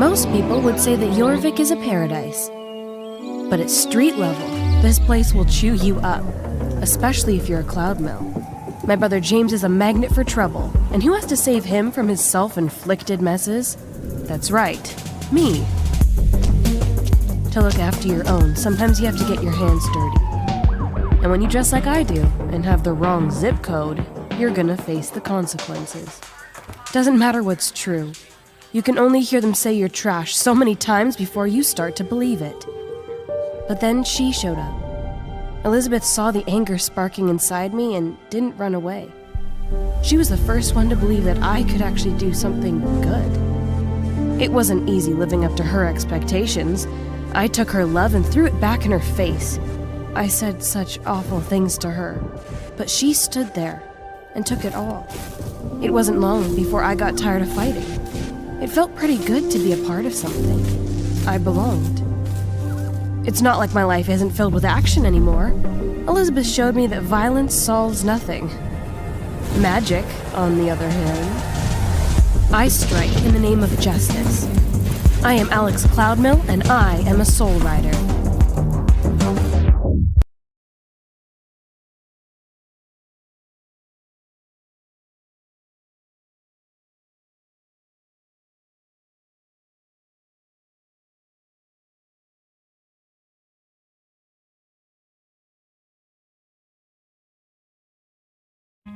Most people would say that Jorvik is a paradise. But at street level, this place will chew you up, especially if you're a Cloudmill. My brother James is a magnet for trouble, and who has to save him from his self-inflicted messes? That's right, me. To look after your own, sometimes you have to get your hands dirty. And when you dress like I do, and have the wrong zip code, you're gonna face the consequences. Doesn't matter what's true. You can only hear them say you're trash so many times before you start to believe it. But then she showed up. Elizabeth saw the anger sparking inside me and didn't run away. She was the first one to believe that I could actually do something good. It wasn't easy living up to her expectations. I took her love and threw it back in her face. I said such awful things to her, but she stood there and took it all. It wasn't long before I got tired of fighting. It felt pretty good to be a part of something. I belonged. It's not like my life isn't filled with action anymore. Elizabeth showed me that violence solves nothing. Magic, on the other hand, I strike in the name of justice. I am Alex Cloudmill, and I am a Soul Rider.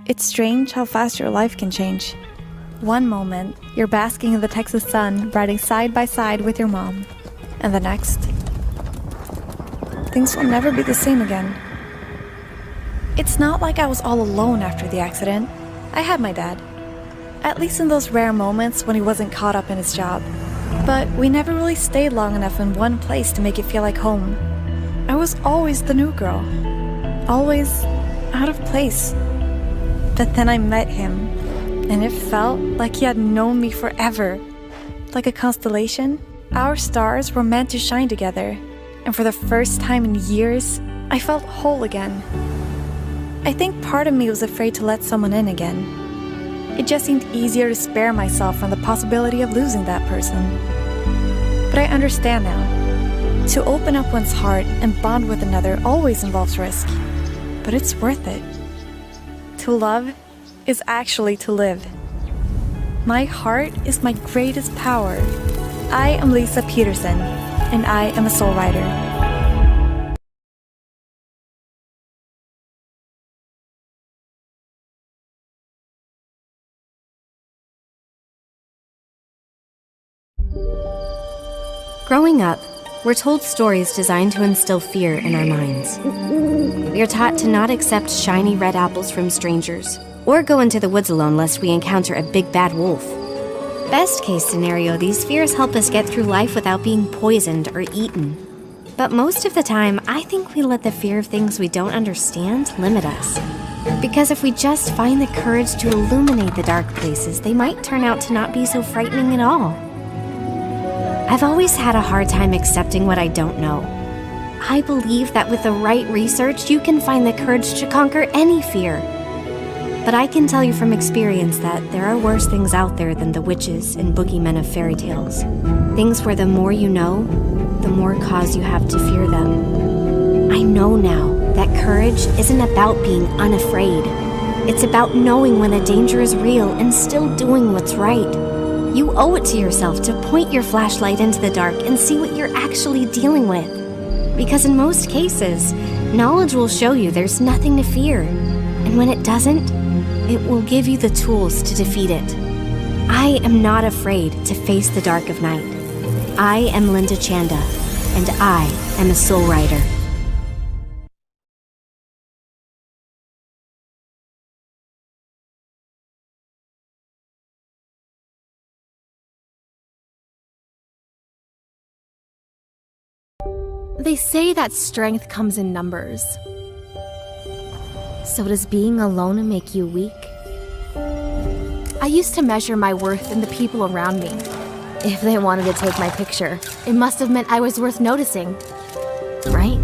It's strange how fast your life can change. One moment, you're basking in the Texas sun, riding side by side with your mom. And the next, things will never be the same again. It's not like I was all alone after the accident. I had my dad. At least in those rare moments when he wasn't caught up in his job. But we never really stayed long enough in one place to make it feel like home. I was always the new girl. Always out of place. But then I met him, and it felt like he had known me forever. Like a constellation, our stars were meant to shine together, and for the first time in years, I felt whole again. I think part of me was afraid to let someone in again. It just seemed easier to spare myself from the possibility of losing that person. But I understand now. To open up one's heart and bond with another always involves risk, but it's worth it. To love is actually to live. My heart is my greatest power. I am Lisa Peterson, and I am a Soul Rider. Growing up, we're told stories designed to instill fear in our minds. We are taught to not accept shiny red apples from strangers, or go into the woods alone lest we encounter a big bad wolf. Best case scenario, these fears help us get through life without being poisoned or eaten. But most of the time, I think we let the fear of things we don't understand limit us. Because if we just find the courage to illuminate the dark places, they might turn out to not be so frightening at all. I've always had a hard time accepting what I don't know. I believe that with the right research, you can find the courage to conquer any fear. But I can tell you from experience that there are worse things out there than the witches and boogeymen of fairy tales. Things where the more you know, the more cause you have to fear them. I know now that courage isn't about being unafraid. It's about knowing when the danger is real and still doing what's right. You owe it to yourself to point your flashlight into the dark and see what you're actually dealing with. Because in most cases, knowledge will show you there's nothing to fear. And when it doesn't, it will give you the tools to defeat it. I am not afraid to face the dark of night. I am Linda Chanda, and I am a Soul Rider. They say that strength comes in numbers. So does being alone make you weak? I used to measure my worth in the people around me. If they wanted to take my picture, it must have meant I was worth noticing, right?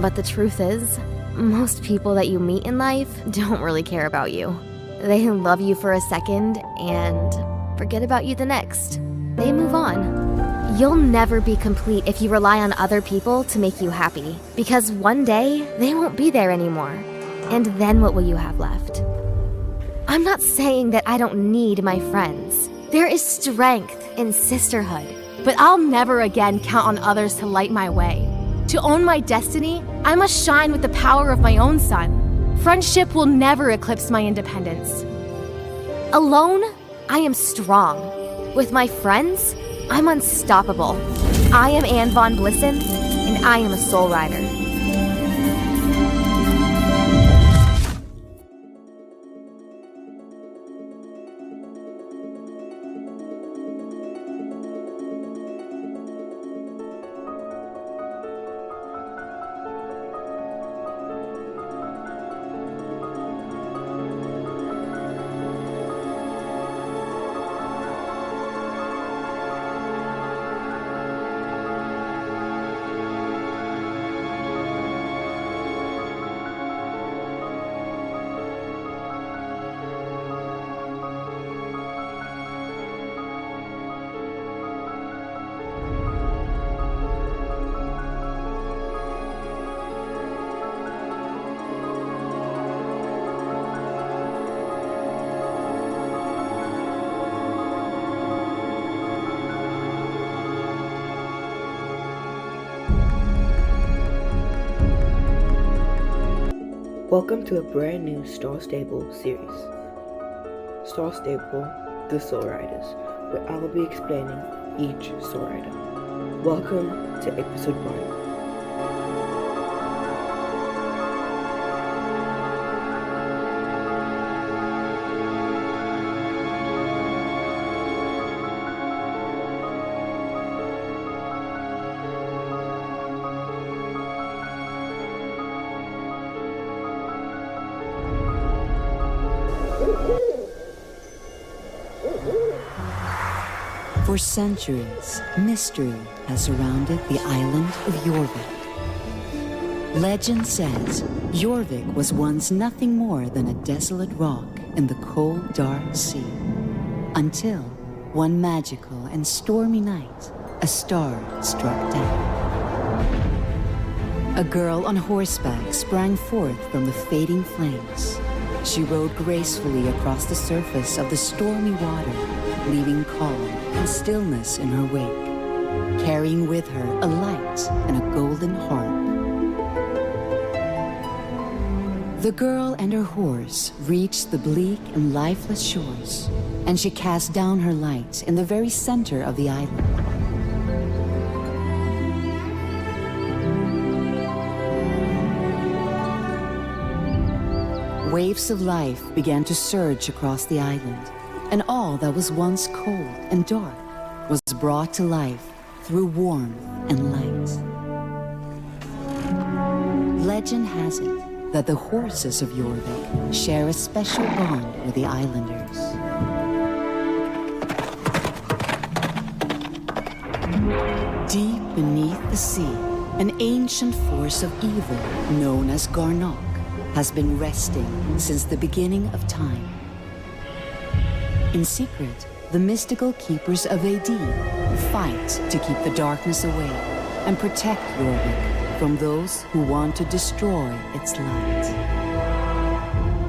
But the truth is, most people that you meet in life don't really care about you. They love you for a second and forget about you the next. they move on. You'll never be complete if you rely on other people to make you happy, because one day they won't be there anymore. And then what will you have left? I'm not saying that I don't need my friends. There is strength in sisterhood, but I'll never again count on others to light my way. To own my destiny, I must shine with the power of my own sun. Friendship will never eclipse my independence. Alone, I am strong. With my friends, I'm unstoppable. I am Anne Von Blissen, and I am a soul rider. Welcome to a brand new Star Stable series. Star Stable, The Soul Riders, where I will be explaining each Soul Rider. Welcome to episode 1. For centuries, mystery has surrounded the island of Jorvik. Legend says Jorvik was once nothing more than a desolate rock in the cold, dark sea. Until one magical and stormy night, a star struck down. A girl on horseback sprang forth from the fading flames. She rode gracefully across the surface of the stormy water, leaving calm and stillness in her wake, carrying with her a light and a golden harp. The girl and her horse reached the bleak and lifeless shores, and she cast down her light in the very center of the island. Waves of life began to surge across the island, and all that was once cold and dark was brought to life through warmth and light. Legend has it that the horses of Jorvik share a special bond with the islanders. Deep beneath the sea, an ancient force of evil known as Garnok has been resting since the beginning of time. In secret, the mystical keepers of Aideen fight to keep the darkness away and protect Jorvik from those who want to destroy its light.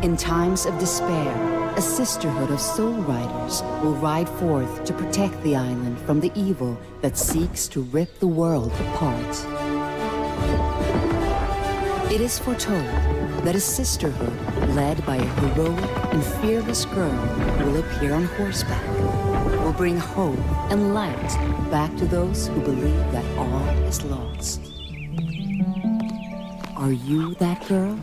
In times of despair, a sisterhood of soul riders will ride forth to protect the island from the evil that seeks to rip the world apart. It is foretold that a sisterhood led by a heroic and fearless girl will appear on horseback, will bring hope and light back to those who believe that all is lost. Are you that girl?